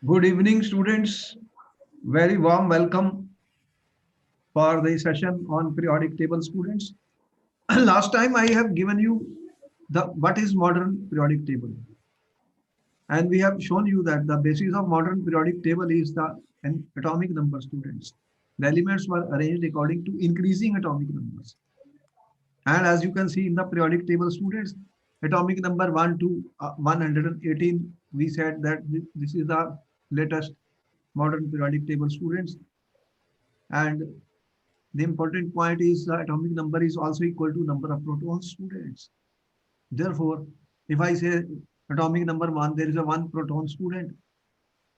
Good evening, students. Very warm welcome for the session on periodic table, students. Last time I have given you the what is modern periodic table, and we have shown you that the basis of modern periodic table is the atomic number, students. The elements were arranged according to increasing atomic numbers, and as you can see in the periodic table, students, atomic number 1 to 118. We said that this is the latest modern periodic table, students. And the important point is the atomic number is also equal to number of protons, students. Therefore, if I say atomic number 1, there is a 1 proton, student.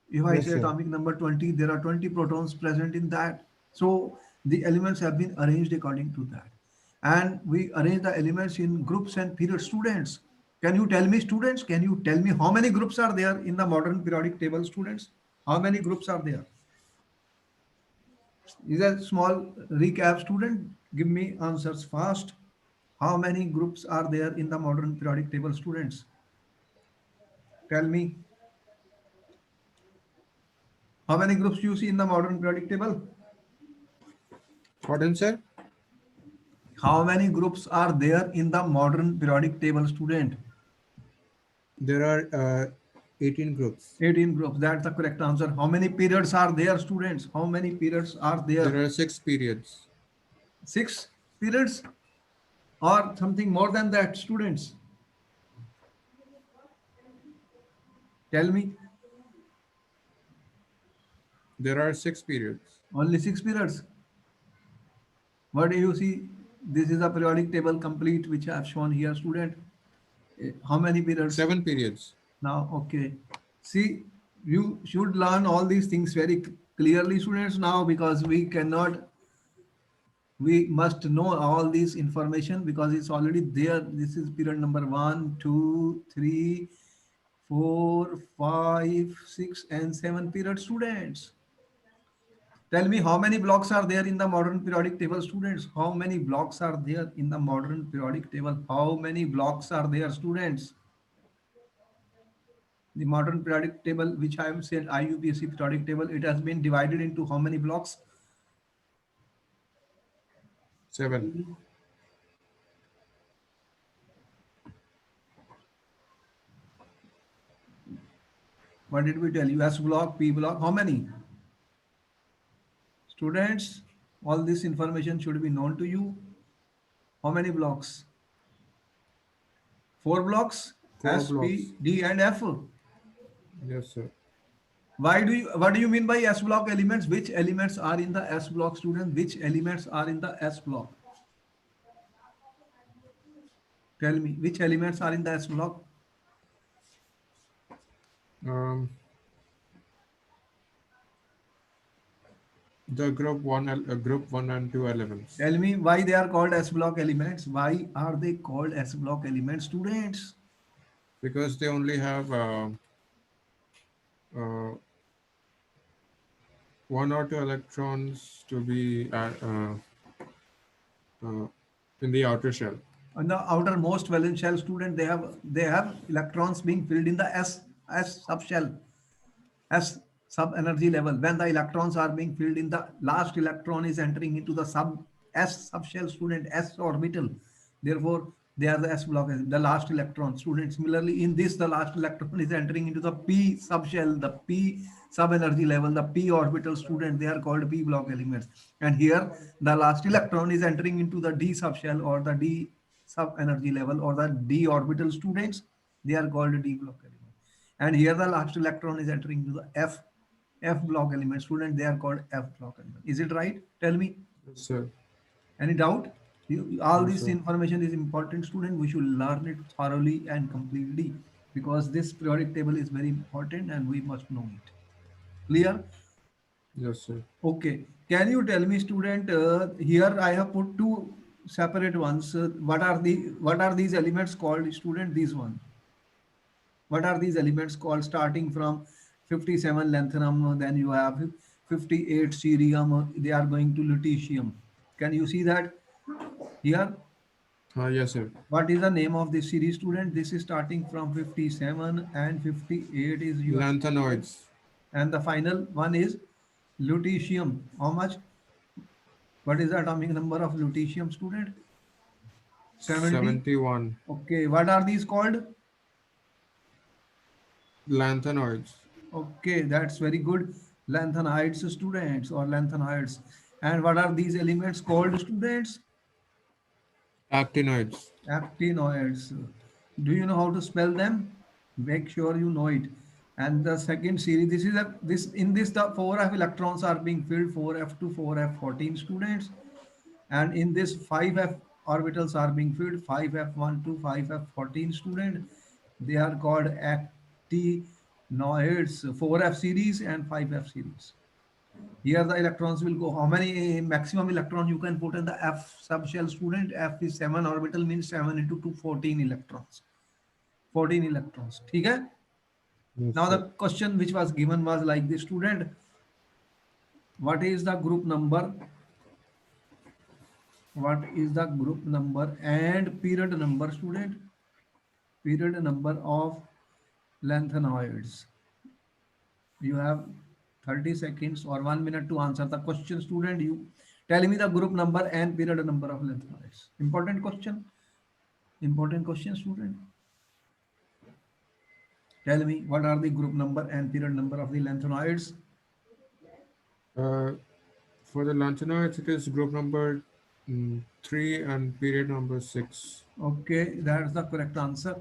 If I Yes, say sir. atomic number 20, there are 20 protons present in that. So the elements have been arranged according to that. And we arrange the elements in groups and periods, students. Can you tell me, students, can you tell me how many groups are there in the modern periodic table, students? How many groups are there? Is a small recap, student. Give me answers fast. How many groups are there in the modern periodic table, students? Tell me. How many groups you see in the modern periodic table? Pardon, sir? How many groups are there in the modern periodic table, student? There are 18 groups. 18 groups. That's the correct answer. How many periods are there, students? How many periods are there? There are six periods. Six periods or something more than that, students? Tell me. There are six periods. Only six periods. What do you see? This is a periodic table complete, which I have shown here, student. How many periods? Seven periods. Now, okay. See, you should learn all these things very clearly, students, now, because we must know all this information because it's already there. This is period number 1, 2, 3, 4, 5, 6, and 7 period, students. Tell me how many blocks are there in the modern periodic table, students? How many blocks are there in the modern periodic table? How many blocks are there, students? The modern periodic table, which I have said IUPAC periodic table, it has been divided into how many blocks? Seven. What did we tell you? S block, P block, how many? Students, all this information should be known to you. How many blocks? Four blocks, Four S, blocks. P, D, and F. Yes, sir. What do you mean by S block elements? Which elements are in the S block, student? Which elements are in the S block? Tell me, which elements are in the S block? Um, the group one and two elements Tell me why they are called S block elements. Why are they called S block elements, students? because they only have uh, one or two electrons to be uh, in the outer shell. On the outermost valence shell, student, they have electrons being filled in the S subshell, S sub energy level. When the electrons are being filled in, the last electron is entering into the sub S subshell, student, S orbital. Therefore, they are the S block, the last electron, student. Similarly, in this, the last electron is entering into the P subshell, the P sub energy level, the P orbital, student. They are called P block elements. And here, the last electron is entering into the D subshell or the D sub energy level or the D orbital, students. They are called D block elements. And here the last electron is entering into the F block element, student. They are called F block element. Is it right? Tell me. Yes, sir. Any doubt? All No, this sir. information is important, student. We should learn it thoroughly and completely because this periodic table is very important and we must know it. Clear? Yes, sir. Okay. Can you tell me, student? Here I have put two separate ones. What are these elements called, student? These one. What are these elements called? Starting from 57 lanthanum, then you have 58 cerium. They are going to lutetium. Can you see that here? Yes, sir. What is the name of this series, student? This is starting from 57 and 58 is you have. Lanthanoids. And the final one is lutetium. How much? What is the atomic number of lutetium, student? 70. 71. Okay, what are these called? Lanthanoids. Okay, that's very good. Lanthanides, students, or lanthanoids. And what are these elements called, students? Actinoids. Actinoids. Do you know how to spell them? Make sure you know it. And the second series, this is a this in this the 4f electrons are being filled, 4f to 4f14, students. And in this 5f orbitals are being filled, 5f1 to 5f14, student. They are called actinoids, 4f series and 5f series. Here the electrons will go. How many maximum electron you can put in the F subshell, student? F is 7 orbital, means 7 into 2, 14 electrons. 14 electrons. Okay? Yes, Now the sir. question which was given was like this, student. What is the group number? What is the group number and period number, student? Period number of lanthanoids. You have 30 seconds or 1 minute to answer the question, student. You tell me the group number and period number of lanthanoids. Important question. Important question, student. Tell me what are the group number and period number of the lanthanoids. Uh, for the lanthanoids, it is group number 3 and period number 6. Okay, that's the correct answer.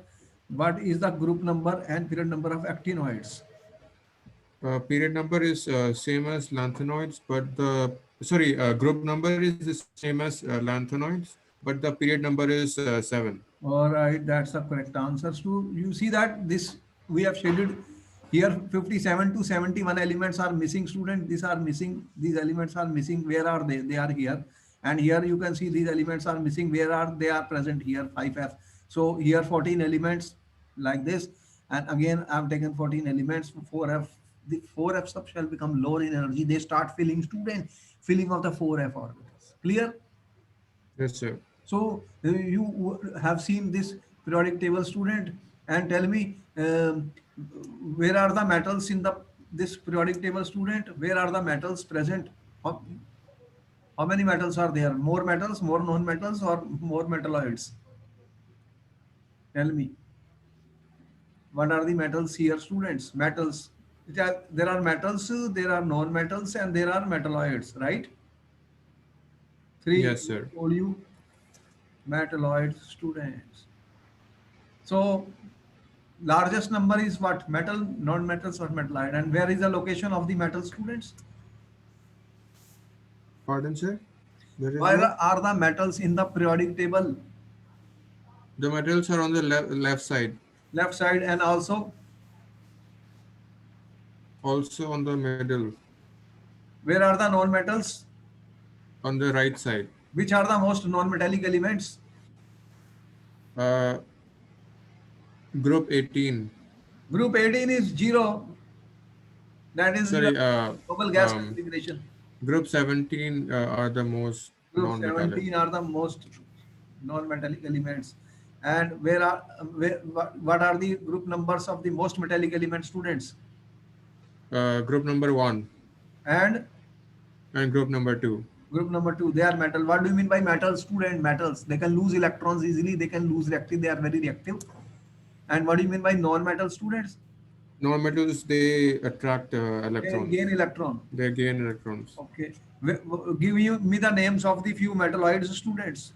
What is the group number and period number of actinoids? Period number is same as lanthanoids, but the sorry, group number is the same as lanthanoids, but the period number is 7. All right, that's the correct answer. So you see that this we have scheduled here 57 to 71 elements are missing, student. These are missing. These elements are missing. Where are they? They are here. And here you can see these elements are missing. Where are they? Are present here 5f. So here 14 elements like this. And again, I've taken 14 elements. 4f. The 4f sub shall become lower in energy. They start filling, student, filling of the 4f orbitals. Clear? Yes, sir. So you have seen this periodic table, student, and tell me where are the metals in the this periodic table, student? Where are the metals present? How, how many metals are there? More metals, more non-metals, or more metalloids? Tell me. What are the metals here, students? Metals. There are metals, there are non-metals, and there are metalloids, right? Three, Yes, sir. told you, metalloids, students. So largest number is what? Metal, non-metals, or metalloid? And where is the location of the metal, students? Pardon, sir? There is Where what? are the metals in the periodic table? The metals are on the left side, Left side, and also also on the middle, where are the non-metals? on the right side. Which are the most non-metallic elements? Uh, Group 18. Group 18 is zero. That is your Sorry, noble gas configuration. group 17 are the most Group non-metallic. 17 are the most non-metallic elements. And what are the group numbers of the most metallic element, students? Group number 1 And and group number 2. group number 2, they are metal. What do you mean by metal, student? Metals. They can lose electrons easily. They can lose reactive. They are very reactive. And what do you mean by non-metal, students? Non-metals, they attract They electrons. gain electron. They gain electrons. Okay. Give you me the names of the few metalloids, students.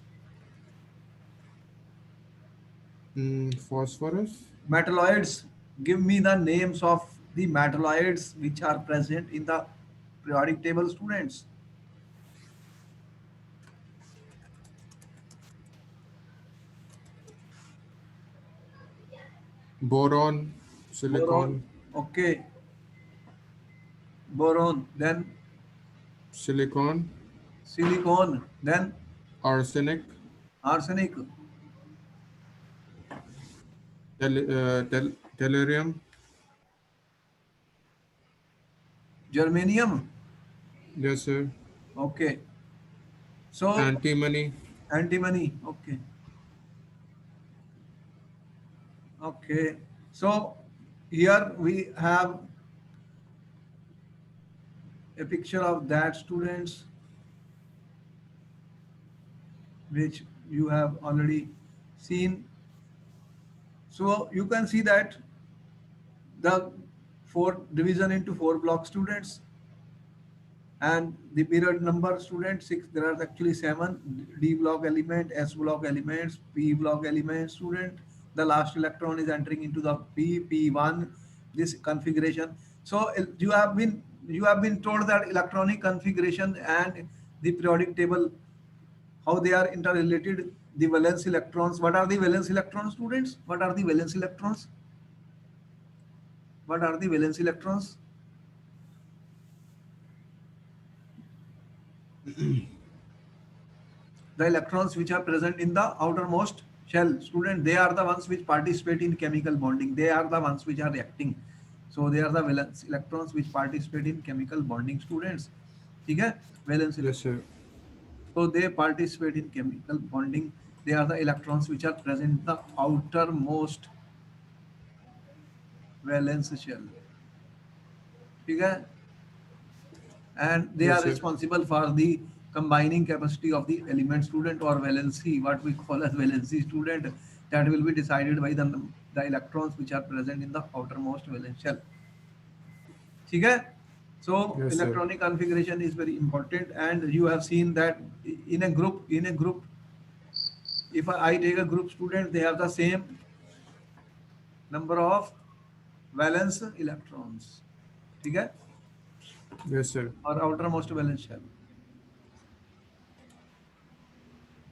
Phosphorus, Metalloids. Give me the names of the metalloids which are present in the periodic table, students. boron, Boron. silicon, Okay. Boron. Then silicon, silicon. Then arsenic, arsenic. tellurium. Germanium. Yes, sir. Okay. So Antimony. antimony. Okay. Okay. So here we have a picture of that, students, which you have already seen. So you can see that the four division into four block, students, and the period number, student, six. There are actually seven: D block element, S block elements, P block elements, student. The last electron is entering into the P1, this configuration. So you have been told that electronic configuration and the periodic table, how they are interrelated. The valence electrons, what are the valence electrons, students? What are the valence electrons? What are the valence electrons? The electrons which are present in the outermost shell, student, they are the ones which participate in chemical bonding. They are the ones which are reacting. So they are the valence electrons which participate in chemical bonding, students. Okay, valence Yes, electrons. sir. So they participate in chemical bonding. They are the electrons which are present in the outermost valence shell. Okay, and they Yes, are sir. responsible for the combining capacity of the element, student, or valency, what we call as valency, student. That will be decided by the electrons which are present in the outermost valence shell. Okay, so Yes, sir. electronic configuration is very important, and you have seen that in a group, if I take a group, student, they have the same number of valence electrons. Okay, Yes, sir. or outermost valence shell.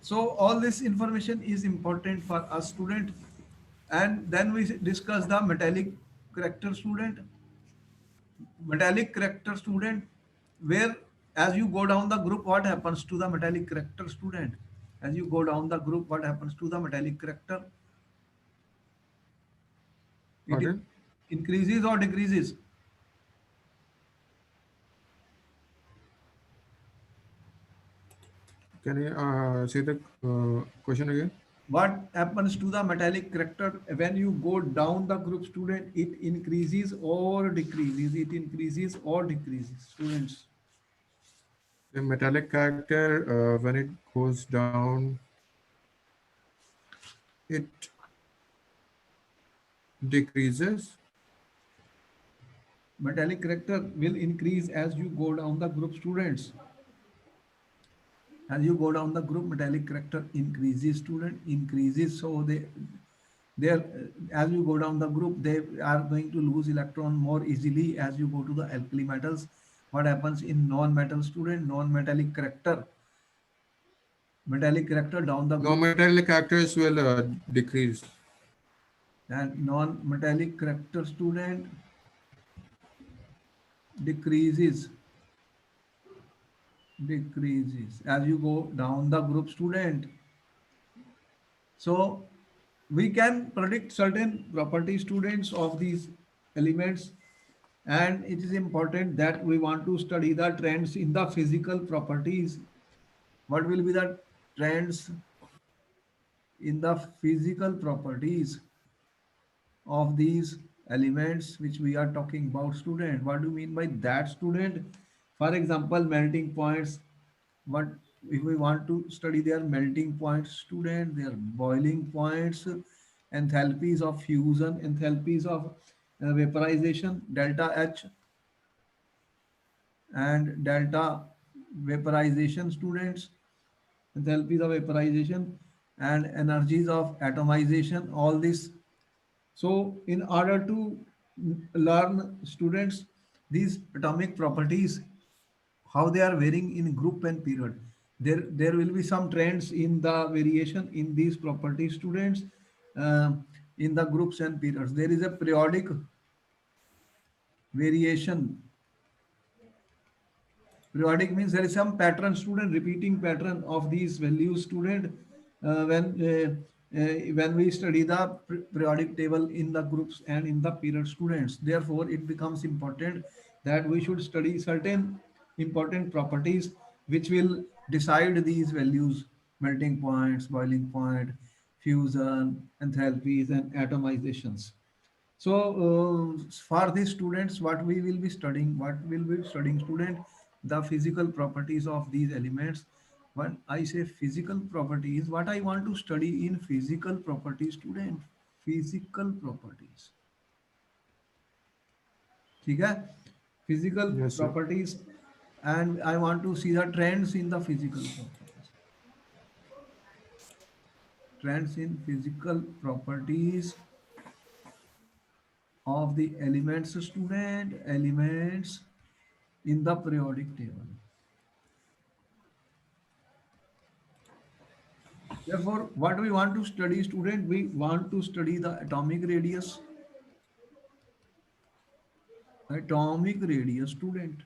So all this information is important for us, student. And then we discuss the metallic character, student. Metallic character, student, where as you go down the group, what happens to the metallic character, student? As you go down the group, what happens to the metallic character? It Pardon? increases or decreases? Can you say the question again? What happens to the metallic character when you go down the group, student? It increases or decreases? It increases or decreases, students? The metallic character, when it goes down, it decreases. Metallic character will increase as you go down the group, students. As you go down the group, metallic character increases, student, increases. So they are, as you go down the group, they are going to lose electron more easily. As you go to the alkali metals, what happens in non-metal, student? Non-metallic character, metallic character down the group, Non-metallic characters will decrease. and non-metallic character, student, decreases, decreases as you go down the group, student. So we can predict certain property, students, of these elements, and it is important that we want to study the trends in the physical properties. What will be the trends in the physical properties of these elements which we are talking about, student? What do you mean by that, student? For example, melting points. What if we want to study their melting points, student, their boiling points, enthalpies of fusion, enthalpies of vaporization, delta H and delta vaporization, students, enthalpies of vaporization and energies of atomization, all this. So in order to learn, students, these atomic properties, how they are varying in group and period, there will be some trends in the variation in these properties, students, uh, in the groups and periods. There is a periodic variation. Periodic means there is some pattern, student, repeating pattern of these values, student, when we study the periodic table in the groups and in the period, students. Therefore it becomes important that we should study certain important properties which will decide these values: melting points, boiling point, fusion, enthalpies, and atomizations. So for these students, what we will be studying, student, the physical properties of these elements. When I say physical properties, what I want to study in physical properties, student, physical properties, ठीक है, physical Yes, sir. properties, and I want to see the trends in the physical properties, trends in physical properties of the elements, student, elements in the periodic table. Therefore, what we want to study, student, we want to study the atomic radius, student.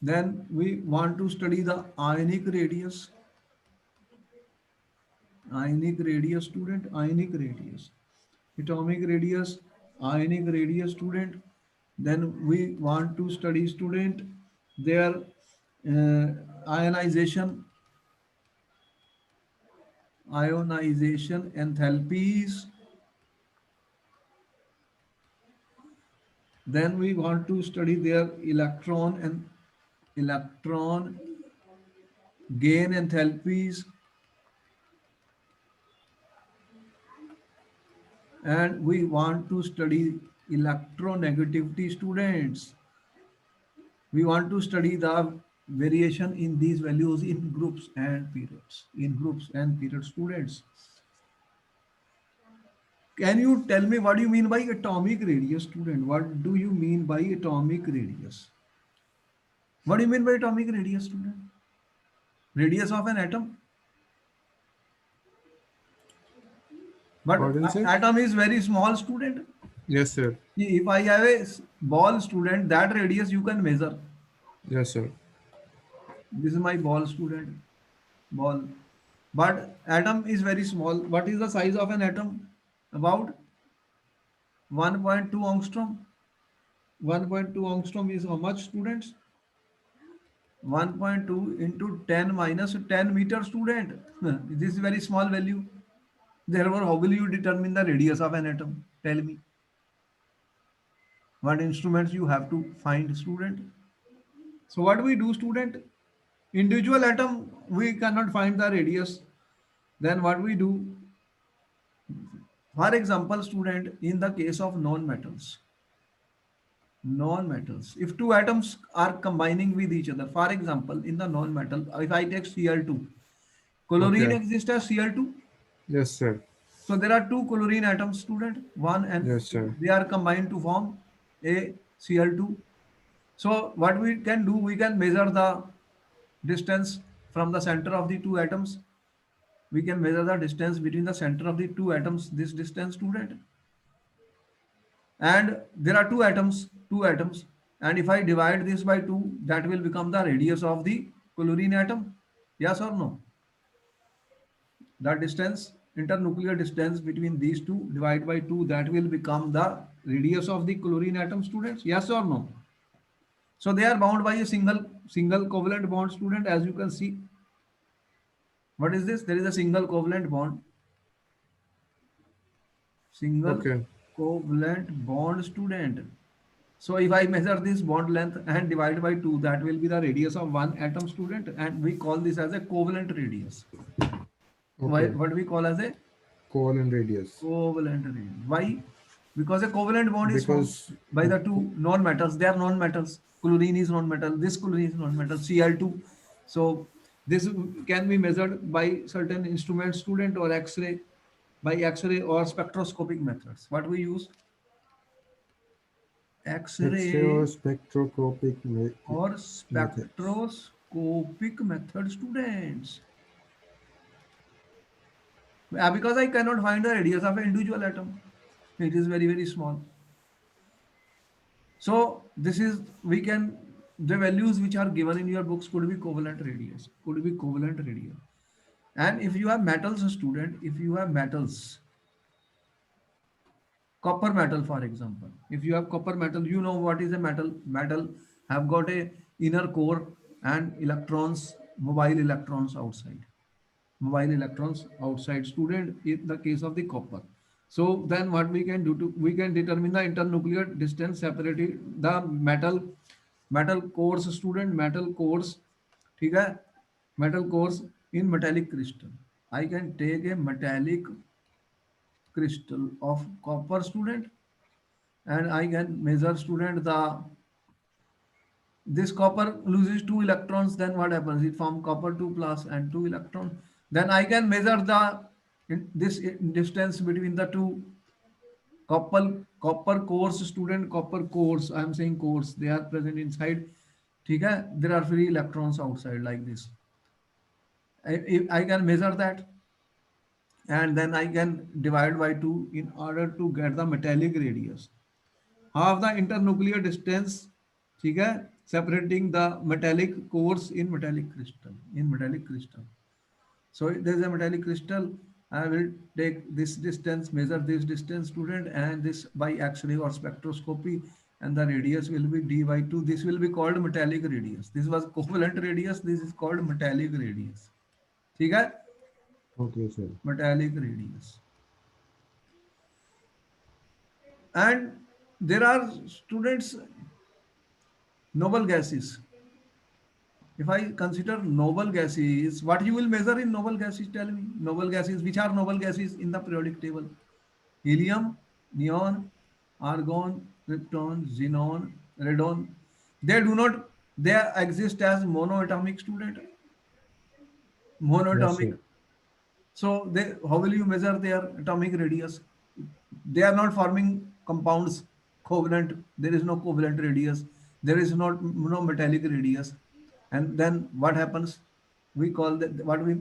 Then we want to study the ionic radius, student, ionic radius, atomic radius, ionic radius, student. Then we want to study, student, their ionization, enthalpies. Then we want to study their electron gain enthalpies, and we want to study electronegativity, students. We want to study the variation in these values in groups and periods, students. Can you tell me what do you mean by atomic radius, student? What do you mean by atomic radius? What do you mean by atomic radius, student? Radius of an atom. But Pardon, sir? atom is very small, student. Yes, sir. If I have a ball, student, that radius you can measure. Yes, sir. This is my ball, student. Ball. But atom is very small. What is the size of an atom? About 1.2 angstrom. 1.2 angstrom is how much, students? 1.2 into 10 minus 10 meter, student. This is very small value. Therefore, how will you determine the radius of an atom? Tell me. What instruments you have to find, student? So what we do, student? Individual atom, we cannot find the radius. Then what we do? For example, student, in the case of non-metals, if two atoms are combining with each other, for example, in the non-metal, if I take Cl2, chlorine Okay. exists as Cl2. Yes, sir. So there are two chlorine atoms, student, one and Yes, sir. they are combined to form a Cl2. So what we can do, we can measure the distance from the center of the two atoms. We can measure the distance between the center of the two atoms, this distance, student. And there are two atoms. And if I divide this by 2, that will become the radius of the chlorine atom. Yes or no? The distance, internuclear distance between these two, divide by 2, that will become the radius of the chlorine atom, students. Yes or no? So they are bound by a single covalent bond, student, as you can see. What is this? There is a single covalent bond. Single Okay. covalent bond, student. So if I measure this bond length and divide by 2, that will be the radius of one atom, student, and we call this as a covalent radius. Why, Okay. what we call as a Covalent radius. covalent radius. Why? Because a covalent bond is formed Because by the two non-metals. They are non-metals. Chlorine is non-metal. This chlorine is non-metal. Cl2. So this can be measured by certain instruments, student, or X-ray, by X-ray or spectroscopic methods. What we use? X-ray or X-ray spectroscopic or method. spectroscopic method, students. Because I cannot find the radius of an individual atom. It is very, very small. So this is, we can, the values which are given in your books could be covalent radius, could be covalent radius. And if you have metals, student, if you have metals, copper metal, for example, if you have copper metal, you know what is a metal. Metal have got a inner core and electrons, mobile electrons outside. Mobile electrons outside, student, in the case of the copper. So then what we can do, we can determine the internuclear distance separating the metal metal course student, metal course, ठीक है, metal course in metallic crystal. I can take a metallic crystal of copper student, and I can measure student the this copper loses two electrons, then what happens? It forms copper 2 plus and 2 electron. Then I can measure the this distance between the two copper cores student, copper cores, I am saying cores, they are present inside. ठीक है, there are free electrons outside like this. I can measure that, and then I can divide by 2 in order to get the metallic radius. Half the internuclear distance, ठीक है, separating the metallic cores in metallic crystal. In metallic crystal. So there is a metallic crystal. I will take this distance, measure this distance, student, and this by X-ray or spectroscopy, and the radius will be d by 2. This will be called metallic radius. This was covalent radius. This is called metallic radius. ठीक है, Okay, sir. metallic radius. And there are students noble gases. If I consider noble gases, what you will measure in noble gases? Tell me. Noble gases. Which are noble gases in the periodic table? Helium, neon, argon, krypton, xenon, radon. They do not. They exist as monoatomic student. Yes, Monoatomic. sir. So they, how will you measure their atomic radius? They are not forming compounds covalent. There is no covalent radius. There is not no metallic radius. And then what happens? We call that, what we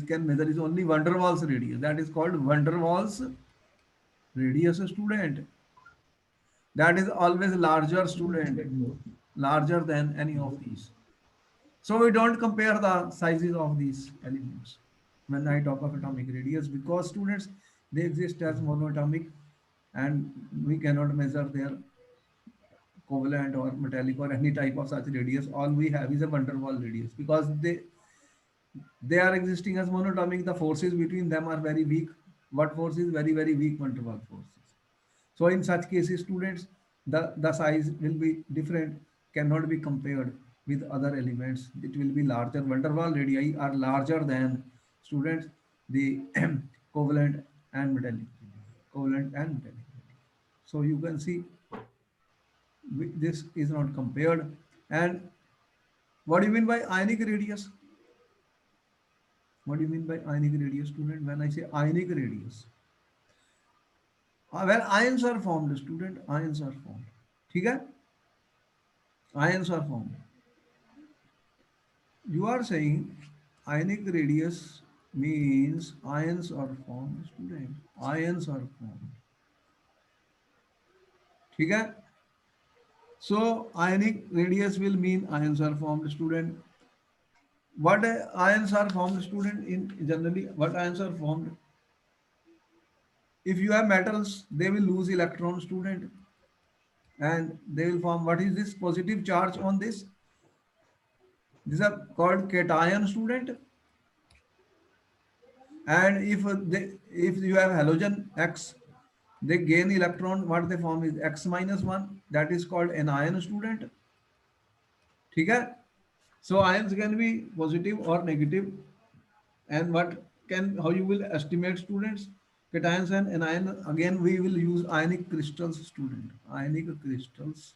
can measure is only van der Waals radius. That is called van der Waals radius student. That is always larger student, larger than any of these. So we don't compare the sizes of these elements when I talk of atomic radius, because students, they exist as monoatomic, and we cannot measure their covalent or metallic or any type of such radius. All we have is a van der Waals radius, because they are existing as monatomic. The forces between them are very weak. What force is very, very weak? Van der Waals forces. So in such cases, students, the size will be different, cannot be compared with other elements. It will be larger. Van der Waals radii are larger than, students, the covalent and metallic. Covalent and metallic. So you can see this is not compared. And what do you mean by ionic radius? What do you mean by ionic radius, student? When I say ionic radius, when ions are formed, student, ions are formed. ठीक है? Ions are formed. You are saying ionic radius means ions are formed, student. Ions are formed. ठीक है? So ionic radius will mean ions are formed, student. What ions are formed, student? In generally, what ions are formed? If you have metals, they will lose electrons, student, and they will form, what is this positive charge on this? These are called cation, student. And if you have halogen X, they gain electron. What they form is X minus 1. That is called an ion, student. ठीक है? So ions can be positive or negative. And how you will estimate, students, cations and anion? Again, we will use ionic crystals, student. Ionic crystals.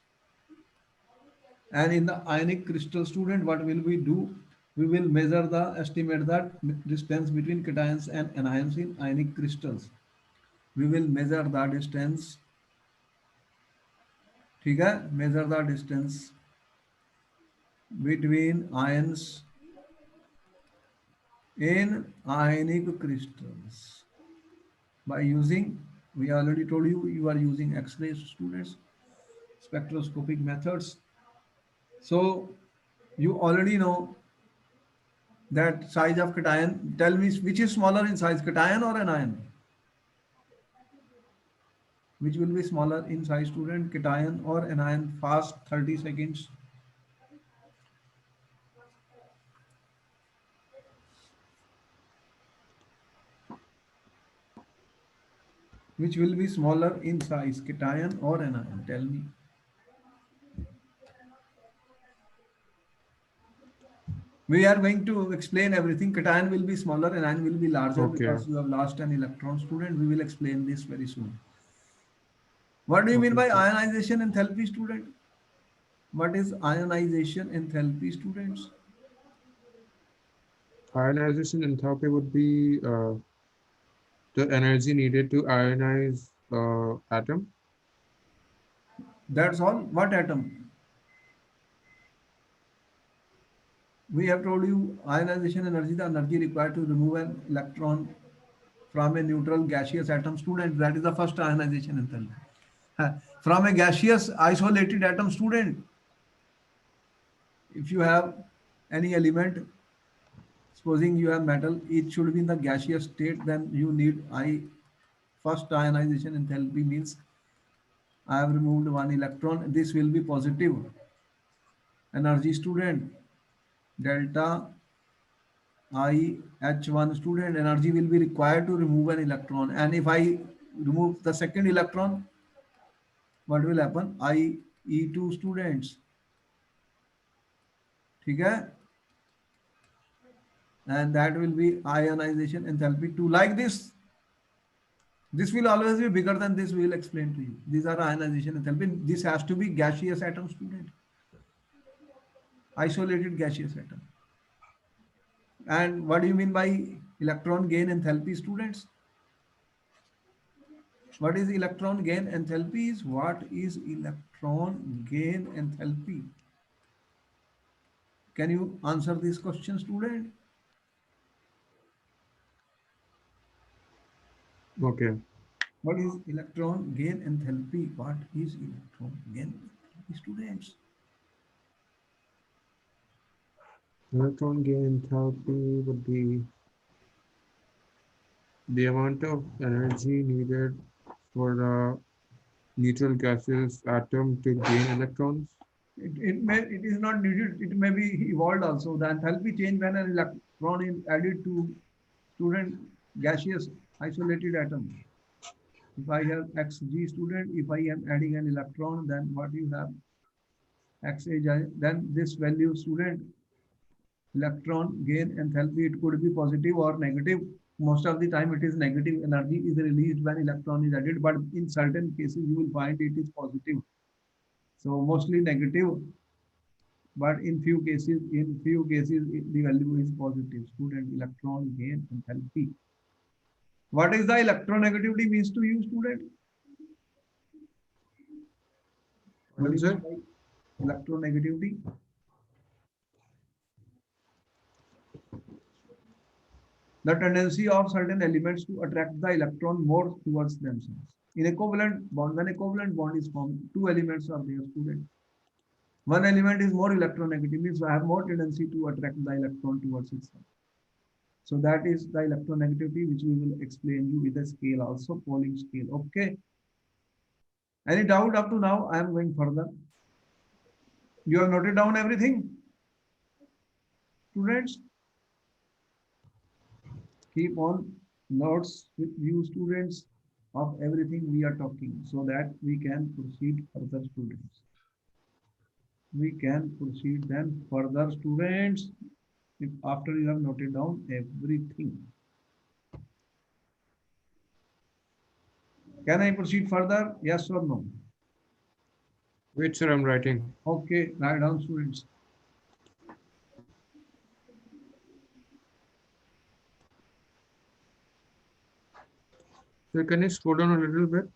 And in the ionic crystal, student, what will we do? We will measure estimate that distance between cations and anions in ionic crystals. We will measure the distance. ठीक है? Measure the distance between ions in ionic crystals by using, we already told you, you are using X-ray, students, spectroscopic methods. So you already know that size of cation. Tell me which is smaller in size, cation or anion? Which will be smaller in size, student, cation or anion? Fast, 30 seconds. Which will be smaller in size, cation or anion? Tell me. We are going to explain everything. Cation will be smaller, anion will be larger Okay. because you have lost an electron. Student, we will explain this very soon. What do you mean Okay, by sir. ionization enthalpy, student? What is ionization enthalpy, students? Ionization enthalpy would be the energy needed to ionize atom. That's all. What atom? We have told you ionization energy, the energy required to remove an electron from a neutral gaseous atom. Student, that is the first ionization enthalpy. From a gaseous isolated atom, student, if you have any element, supposing you have metal, it should be in the gaseous state, then you need I. First ionization enthalpy means I have removed one electron. This will be positive energy, student. Delta I H1, student, energy will be required to remove an electron. And if I remove the second electron, what will happen? I E2, students. ठीक है? And that will be ionization enthalpy 2. Like this will always be bigger than this. We will explain to you. These are ionization enthalpy. This has to be gaseous atom, student. Isolated gaseous atom. And what do you mean by electron gain enthalpy, students? What is electron gain enthalpy? Is what is electron gain enthalpy? Can you answer this question, student? Okay. What is electron gain enthalpy? What is electron gain enthalpy, students? Electron gain enthalpy would be the amount of energy needed for the neutral gaseous atom to gain electrons. It is not needed. It may be evolved also. The enthalpy change when an electron is added to student gaseous isolated atom. If I have Xg, student, if I am adding an electron, then what you have Xaj, then this value, student, electron gain enthalpy, it could be positive or negative. Most of the time it is negative. Energy is released when electron is added, but in certain cases you will find it is positive. So mostly negative, but in few cases the value is positive. Student, electron gain enthalpy. What is the electronegativity means to you, student? What What do is you mean it? by electronegativity? The tendency of certain elements to attract the electron more towards themselves. In a covalent bond, when a covalent bond is formed, two elements are there, student. One element is more electronegative, means I have more tendency to attract the electron towards itself. So that is the electronegativity, which we will explain you with a scale also, Pauling scale. Okay. Any doubt up to now? I am going further. You have noted down everything, students? Keep on notes with you, students, of everything we are talking so that we can proceed further, students. We can proceed then further, students, if after you have noted down everything. Can I proceed further? Yes or no? Wait, sir, I'm writing. Okay, write down, students. So can you slow down a little bit?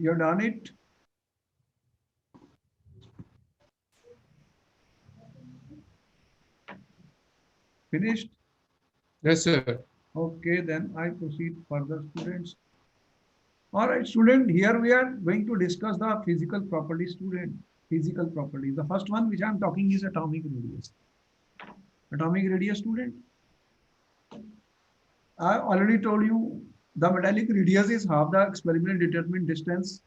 You've done it? Finished? Yes, sir. Okay, then I proceed further, students. All right, student, here we are going to discuss the physical property, student. Physical property. The first one which I am talking is atomic radius. Atomic radius, student. I already told you the metallic radius is half the experimental determined distance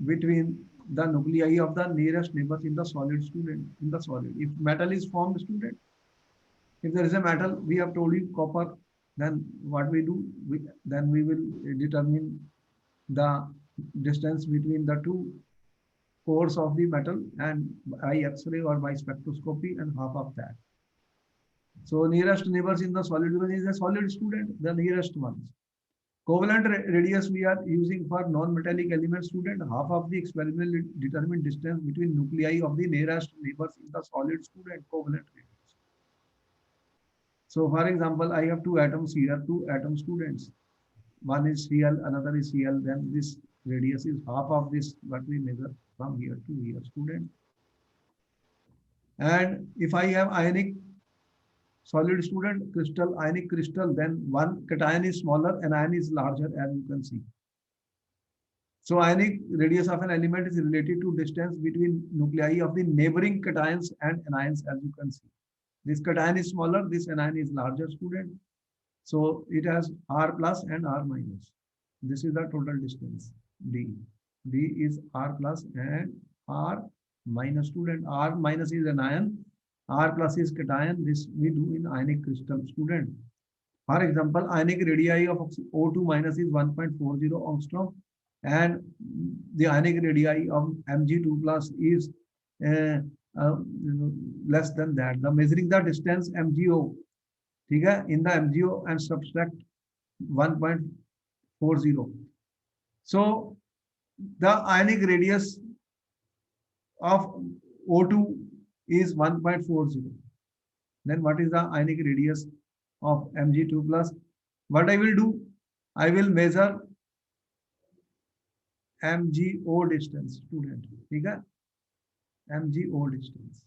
between the nuclei of the nearest neighbors in the solid, student. In the solid. If metal is formed, student, if there is a metal, we have told you copper, then what we do, then we will determine the distance between the two cores of the metal and by X-ray or by spectroscopy and half of that. So nearest neighbors in the solid one is a solid, student, the nearest ones. Covalent radius we are using for non-metallic elements, student, half of the experimentally determined distance between nuclei of the nearest neighbors in the solid, student, covalent radius. So for example, I have two atoms here, two atom students. One is Cl, another is Cl, then this radius is half of this what we measure from here to here, student. And if I have ionic solid, student, crystal, ionic crystal, then one cation is smaller and ion is larger, as you can see. So ionic radius of an element is related to distance between nuclei of the neighboring cations and anions, as you can see. This cation is smaller, this anion is larger, student. So it has R plus and R minus. This is the total distance, D. D is R plus and R minus, student. R minus is an ion, R plus is cation. This we do in ionic crystal, student. For example, ionic radii of O2 minus is 1.40 angstrom and the ionic radii of Mg2 plus is uh, less than that. The measuring the distance MgO, in the MgO and subtract 1.40. So the ionic radius of O2 is 1.40. Then what is the ionic radius of Mg2 plus? What I will do, I will measure MgO distance, student. MgO distance.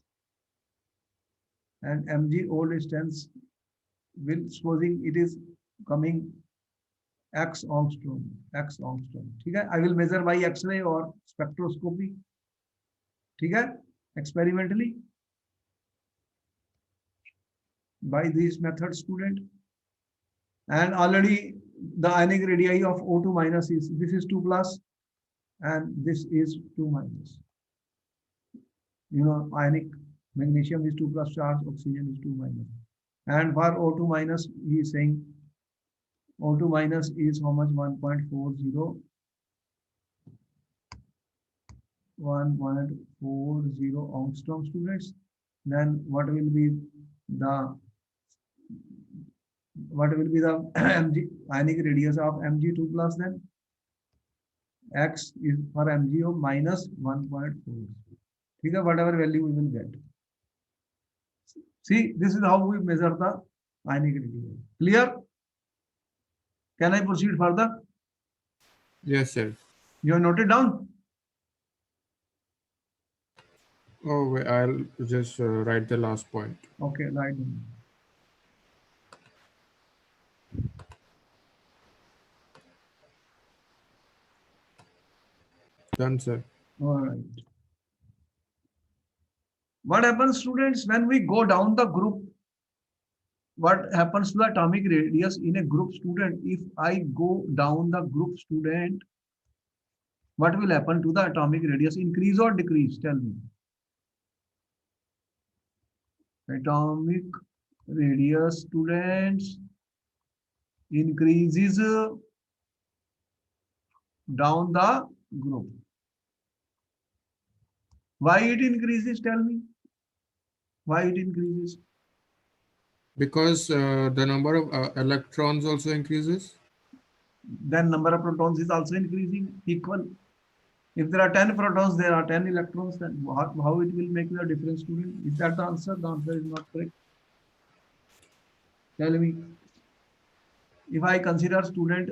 And MgO distance will, supposing it is coming X angstrom. I will measure by X-ray or spectroscopy. Experimentally by these methods, student. And already the ionic radii of O2 minus is, this is 2 plus and this is 2 minus. Ionic magnesium is 2 plus charge, oxygen is 2 minus. And for O2 minus, he is saying O2 minus is how much? 1.40. 1.40 angstrom, students. Then what will be the Mg ionic radius of Mg2 plus? Then X is for MgO minus 1.4. Whatever value we will get. See, this is how we measure the ionic radius. Clear? Can I proceed further? Yes, sir. You have noted down? Oh, wait, I'll just write the last point. Okay, right. Done, sir. All right. What happens, students, when we go down the group? What happens to the atomic radius in a group, student? If I go down the group, student, what will happen to the atomic radius? Increase or decrease? Tell me. Atomic radius, students, increases down the group. Why it increases? Tell me. Why it increases? Because the number of electrons also increases. Then number of protons is also increasing, equal. If there are 10 protons, there are 10 electrons, then how it will make the difference, student? Is that the answer? The answer is not correct. Tell me. If I consider, student,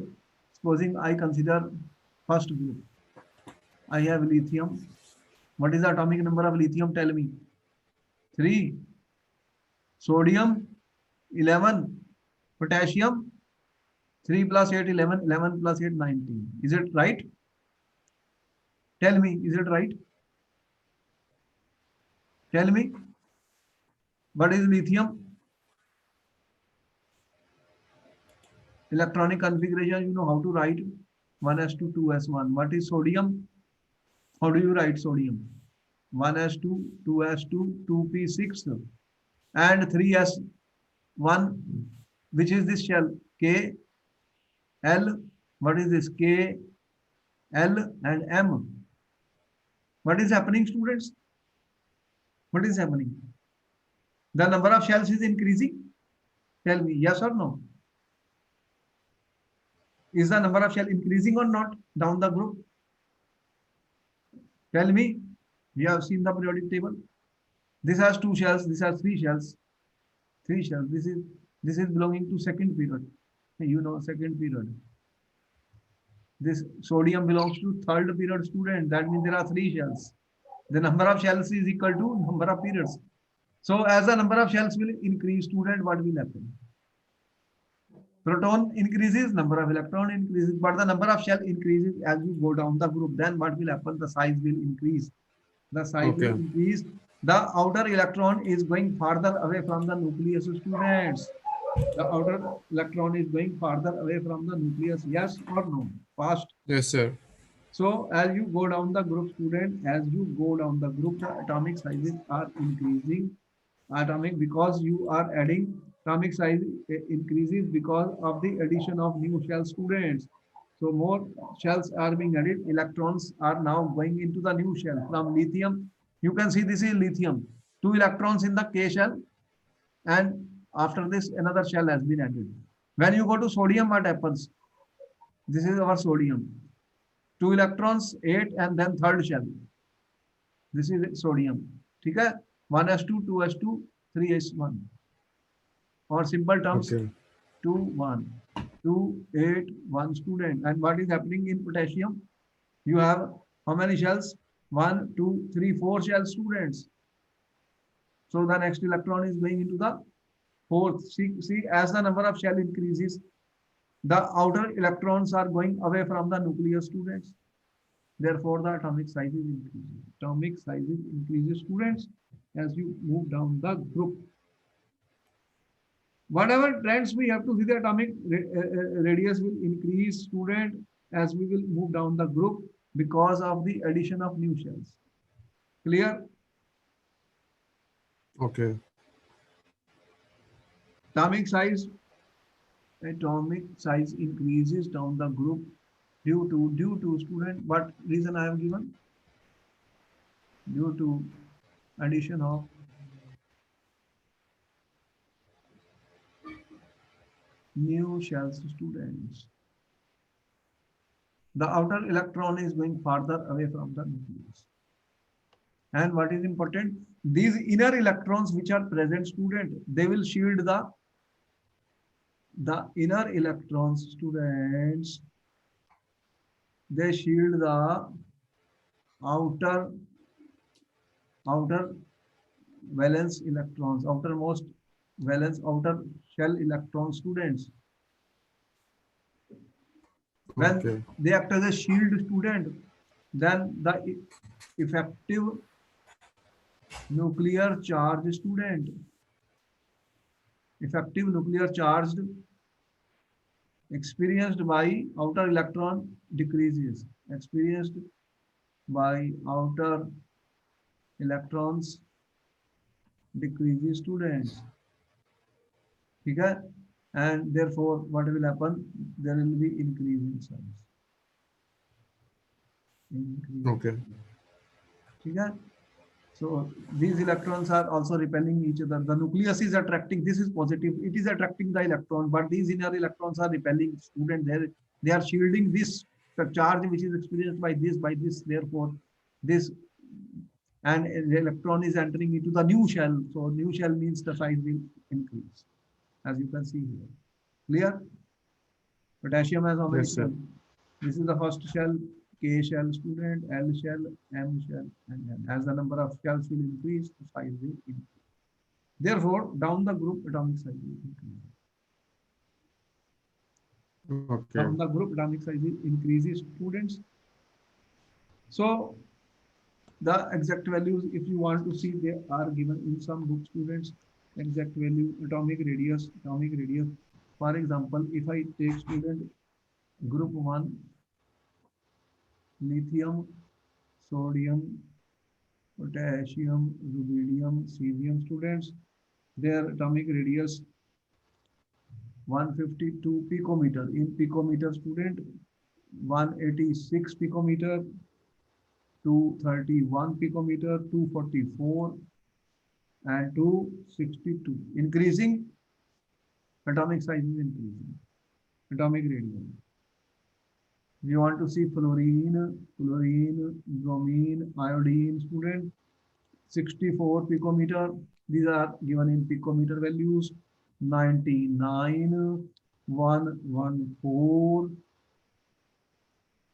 supposing I consider first group. I have lithium. What is the atomic number of lithium? Tell me. 3. Sodium 11. Potassium 3 plus 8 11. 11 plus 8 19. Is it right? Tell me, is it right? Tell me, what is lithium? Electronic configuration, you know how to write 1s2 2s1. What is sodium? How do you write sodium? 1s2 2s2 2p6 and 3s1. Which is this shell? K L. What is this? K L and M. What is happening, students? What is happening? The number of shells is increasing. Tell me, yes or no? Is the number of shell increasing or not down the group? Tell me. We have seen the periodic table. This has 2 shells. This has 3 shells. 3 shells. This is belonging to second period. You know, second period. This sodium belongs to third period, student. That means there are 3 shells. The number of shells is equal to number of periods. So as the number of shells will increase, student, what will happen? Proton increases, number of electron increases, but the number of shell increases as you go down the group. Then what will happen? The size will increase. The size will increase. The outer electron is going farther away from the nucleus, students. The outer electron is going farther away from the nucleus. Yes or no? Fast. Yes, sir. So as you go down the group, student, as you go down the group, the atomic sizes are increasing. Atomic, because you are adding, atomic size increases because of the addition of new shell, students. So more shells are being added. Electrons are now going into the new shell from lithium. You can see this is lithium. 2 electrons in the K shell, and after this another shell has been added. When you go to sodium, what happens? This is our sodium. 2 electrons, 8, and then third shell. This is sodium. Okay? 1s2 2s2 3s1. Or simple terms, 2 1 2 8 1, student. And what is happening in potassium? You have how many shells? 1 2 3 4 shells, students. So the next electron is going into the fourth. See, as the number of shell increases, the outer electrons are going away from the nucleus, students. Therefore, the atomic size is increasing. Atomic size increases, students, as you move down the group. Whatever trends we have to see, the atomic radius will increase, student, as we will move down the group because of the addition of new shells. Clear? Okay. Atomic size increases down the group due to student, what reason I have given? Due to addition of new shells, students. The outer electron is going farther away from the nucleus. And what is important? These inner electrons which are present, student, they will shield the inner electrons, students. They shield the outer valence electrons, outermost valence, outer shell electrons, students. When they act as a shield, student, then the effective nuclear charge, student, effective nuclear charge experienced by outer electron decreases. Experienced by outer electrons decreases, students. Okay? And therefore, what will happen? There will be increase in size. Okay. Okay? So these electrons are also repelling each other. The nucleus is attracting. This is positive. It is attracting the electron, but these inner electrons are repelling. Student, they are shielding this the charge which is experienced by this. Therefore, this and the electron is entering into the new shell. So new shell means the size will increase, as you can see here. Clear? Potassium has how many shells? This is the first shell. K shell student, L shell, M shell, and N. As the number of shells will increase, the size will increase. Therefore, down the group, atomic size will increase. Okay. Down the group, atomic size increases, students. So the exact values, if you want to see, they are given in some book, students. Exact value, atomic radius, atomic radius. For example, if I take student group 1, lithium, sodium, potassium, rubidium, cesium, students, their atomic radius 152 picometer. In picometer, student, 186 picometer, 231 picometer, 244, and 262. Increasing, atomic size is increasing. Atomic radius. We want to see fluorine, bromine, iodine, student, 64 picometer. These are given in picometer values. 99, 114.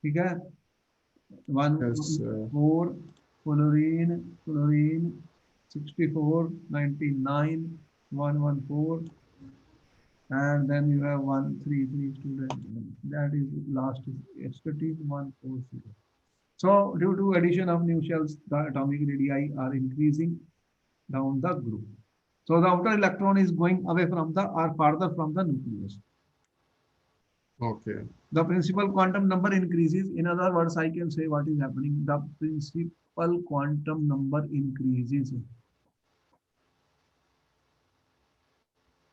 ठीक है? Yes. 114, fluorine, 64, 99, 114. And then you have 133 students. That is last is expertise 140. So due to addition of new shells, the atomic radii are increasing down the group. So the outer electron is going away from the or farther from the nucleus. Okay. The principal quantum number increases. In other words, I can say what is happening. The principal quantum number increases,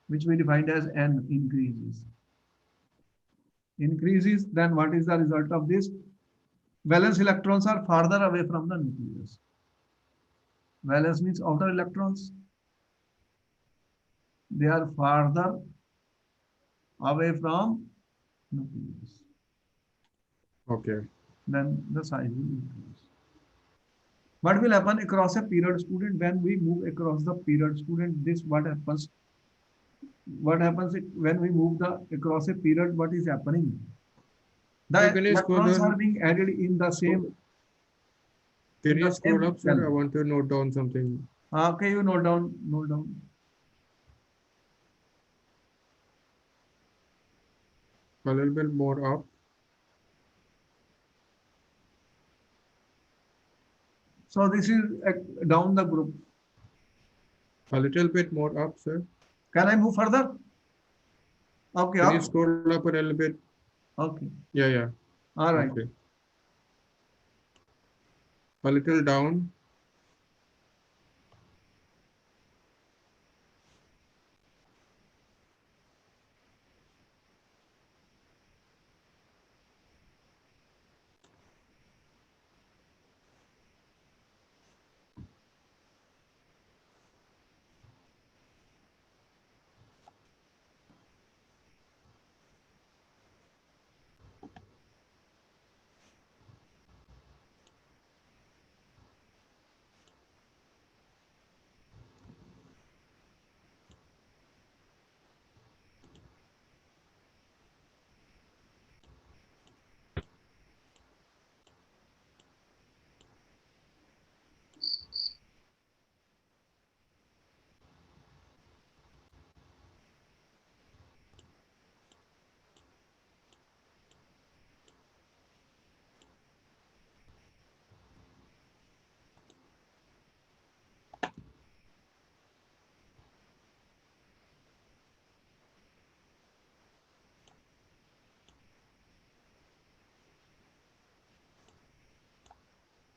which we defined as n increases. Increases, then what is the result of this? Valence electrons are farther away from the nucleus. Valence means outer electrons. They are farther away from nucleus. Okay. Then the size will increase. What will happen across a period, student? When we move across the period, student, this what happens? What happens when we move across a period? What is happening? The Can you scroll electrons are down? being added in the same. Can you scroll up, sir? I cell. want to note down something. Okay, you note down. Note down. A little bit more up. So this is down the group. A little bit more up, sir. Can I move further? Okay, Can you up. scroll up a little bit? Okay. Yeah. All right. Okay. A little down.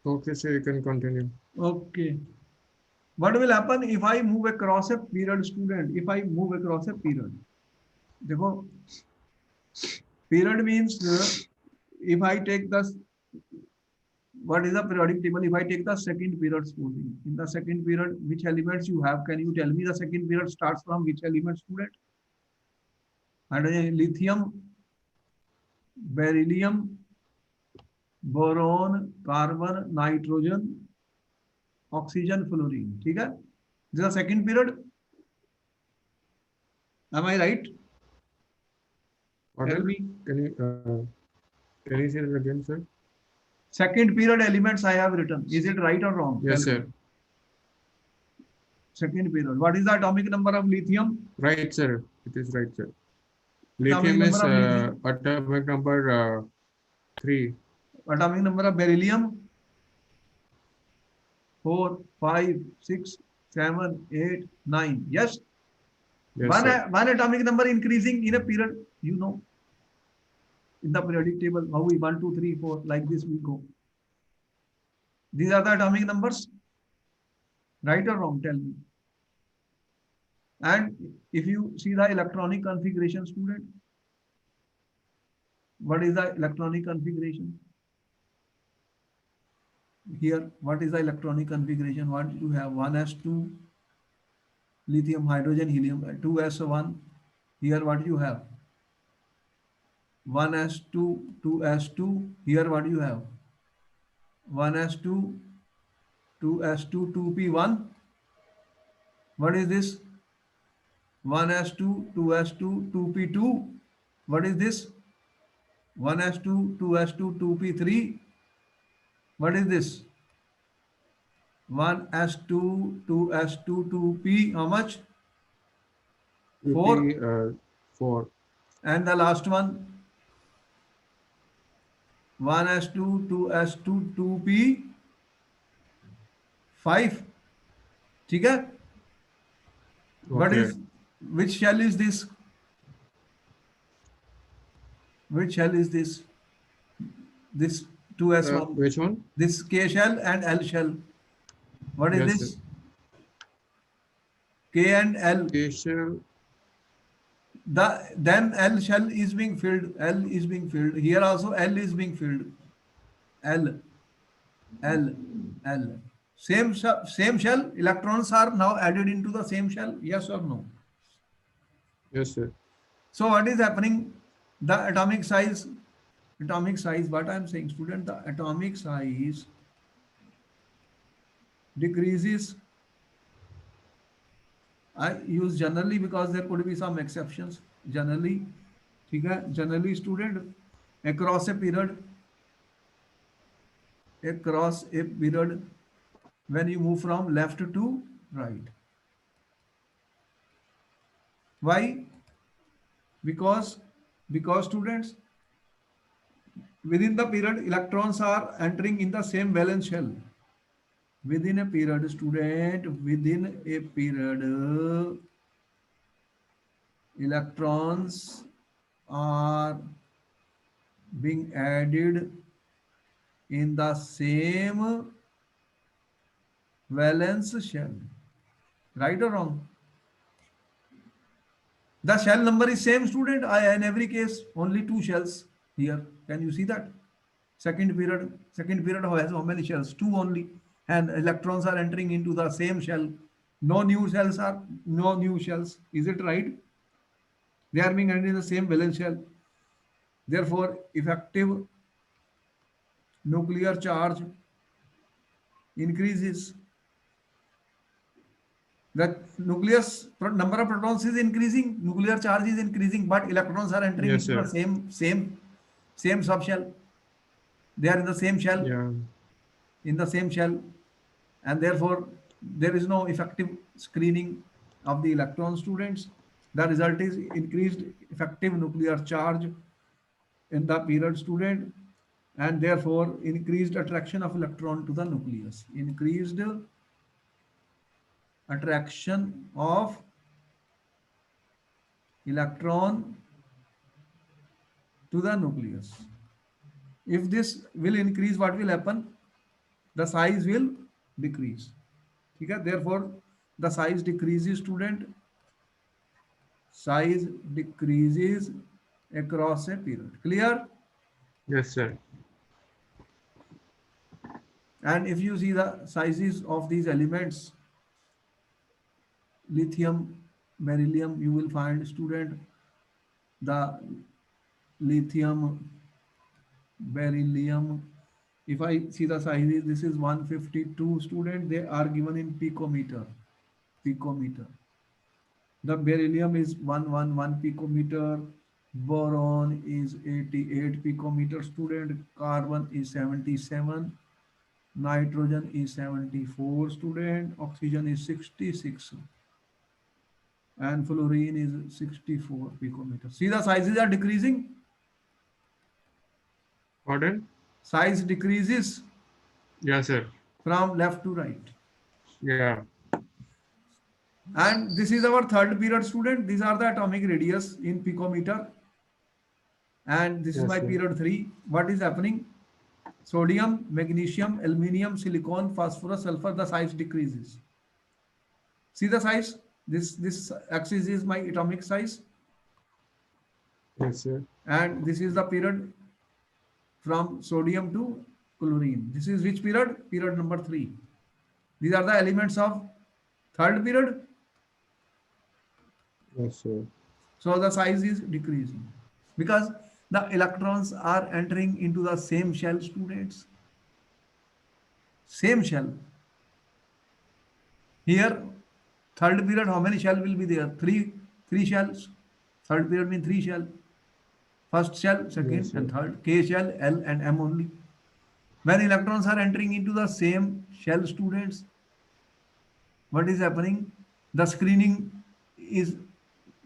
Okay, so you can continue. Okay. What will happen if I move across a period, student? If I move across a period, देखो, period means if I take what is the periodic table? If I take the second period, student, in the second period, which elements you have? Can you tell me the second period starts from which element, student? Hydrogen, lithium, beryllium, boron, carbon, nitrogen, oxygen, fluorine. ठीक है? This is the second period. Am I right? Tell me. Can you say that again, sir? Second period elements I have written. Is it right or wrong? Yes, Tell me. sir. Second period. What is the atomic number of lithium? Right, sir. It is right, sir. Atomic Lithium number is of lithium. atomic number 3. Atomic number of beryllium. 4, 5, 6, 7, 8, 9. Yes. Yes, sir. One atomic number increasing in a period, you know, in the periodic table, how we 1, 2, 3, 4, like this we go. These are the atomic numbers. Right or wrong? Tell me. And if you see the electronic configuration, student, what is the electronic configuration? Here, what is the electronic configuration? What you have? 1s2, lithium, hydrogen, helium, 2s1. Here, what you have? 1s2, 2s2. Here, what you have? 1s2, 2s2, 2p1. What is this? 1s2, 2s2, 2p2. What is this? 1s2, 2s2, 2p3. What is this? 1s2, 2s2, 2p. How much? 4. 4. And the last one, 1s2, 2s2, 2p, 5. ठीक है? What Okay. is, which shell is this? Which shell is this? This 2s1. Which one? This K shell and L shell. What is Yes, this? sir. K and L. K shell. Then L shell is being filled. L is being filled. Here also L is being filled. L, L, L. Same shell. Electrons are now added into the same shell. Yes or no? Yes, sir. So what is happening? The atomic size. What I am saying, student, the atomic size decreases. I use generally because there could be some exceptions. Generally, generally, student, across a period, when you move from left to right. Why? Because students, within the period, electrons are entering in the same valence shell. Within a period, student, within a period, electrons are being added in the same valence shell. Right or wrong? The shell number is same, student. In every case, only 2 shells here. Can you see that? Second period has how many shells? 2 only. And electrons are entering into the same shell. No new shells. Is it right? They are being added in the same valence shell. Therefore, effective nuclear charge increases. The nucleus number of protons is increasing, nuclear charge is increasing, but electrons are entering Yes, into the sir. same subshell. They are in the same shell, Yeah. and therefore there is no effective screening of the electron, students. The result is increased effective nuclear charge in the period, student, and therefore increased attraction of electron to the nucleus. Increased attraction of electron to the nucleus. If this will increase, what will happen? The size will decrease. Okay? Therefore, the size decreases, student. Size decreases across a period. Clear? Yes, sir. And if you see the sizes of these elements, lithium, beryllium, you will find, student, the lithium, beryllium. If I see the sizes, this is 152, student. They are given in picometer. The beryllium is 111 picometer. Boron is 88 picometer student. Carbon is 77. Nitrogen is 74 student. Oxygen is 66. And fluorine is 64 picometer. See, the sizes are decreasing. Pardon? Size decreases Yeah, sir. from left to right. Yeah. And this is our third period student. These are the atomic radius in picometer. And this is Yes, my sir. period 3. What is happening? Sodium, magnesium, aluminium, silicon, phosphorus, sulfur, the size decreases. See the size? This axis is my atomic size. Yes, sir. And this is the period from sodium to chlorine. This is which period? Period number 3. These are the elements of third period. Yes, sir. So the size is decreasing because the electrons are entering into the same shell, students. Same shell. Here, third period, how many shell will be there? Three shells. Third period means 3 shell. First shell, Yes, second, sir. and third. K shell, L, and M only. When electrons are entering into the same shell, students, what is happening? The screening is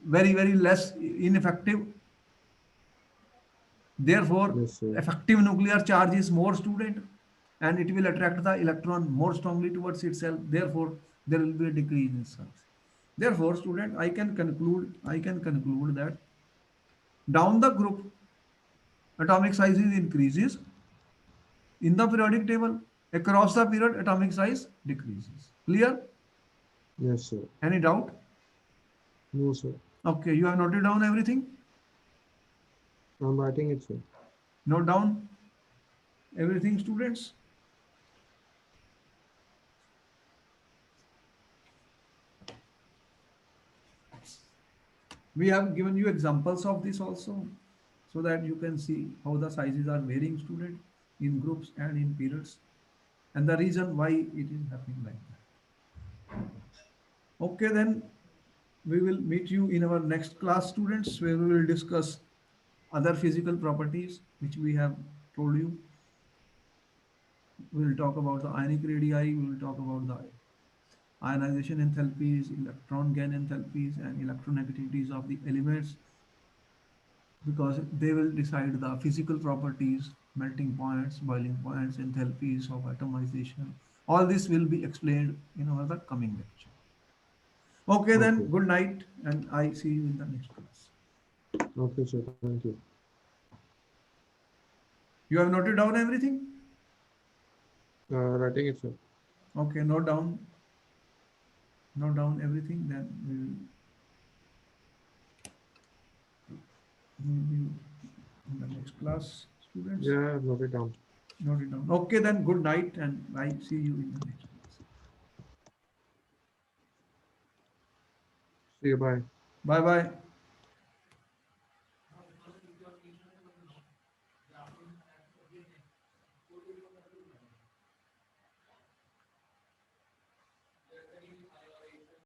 very less ineffective. Therefore, Yes, sir. effective nuclear charge is more, student, and it will attract the electron more strongly towards itself. Therefore, there will be a decrease in size. Therefore, student, I can conclude that down the group, atomic size is increases in the periodic table. Across the period, atomic size decreases. Clear? Yes, sir. Any doubt? No, sir. Okay, you have noted down everything. I'm writing it, sir. Note down everything, students. We have given you examples of this also, so that you can see how the sizes are varying, student, in groups and in periods, and the reason why it is happening like that. Okay, then we will meet you in our next class, students, where we will discuss other physical properties which we have told you. We will talk about the ionic radii, we will talk about the ionization enthalpies, electron gain enthalpies, and electronegativities of the elements, because they will decide the physical properties, melting points, boiling points, enthalpies of atomization. All this will be explained in our the coming lecture. Okay, then, Okay. good night, and I see you in the next class. Okay, sir. Thank you. You have noted down everything? Writing it, sir. Okay, note down everything, then we will meet you in the next class, students. Yeah, I've noted down. Note it down. Okay, then, good night, and I see you in the next class. See you. Bye. Bye bye.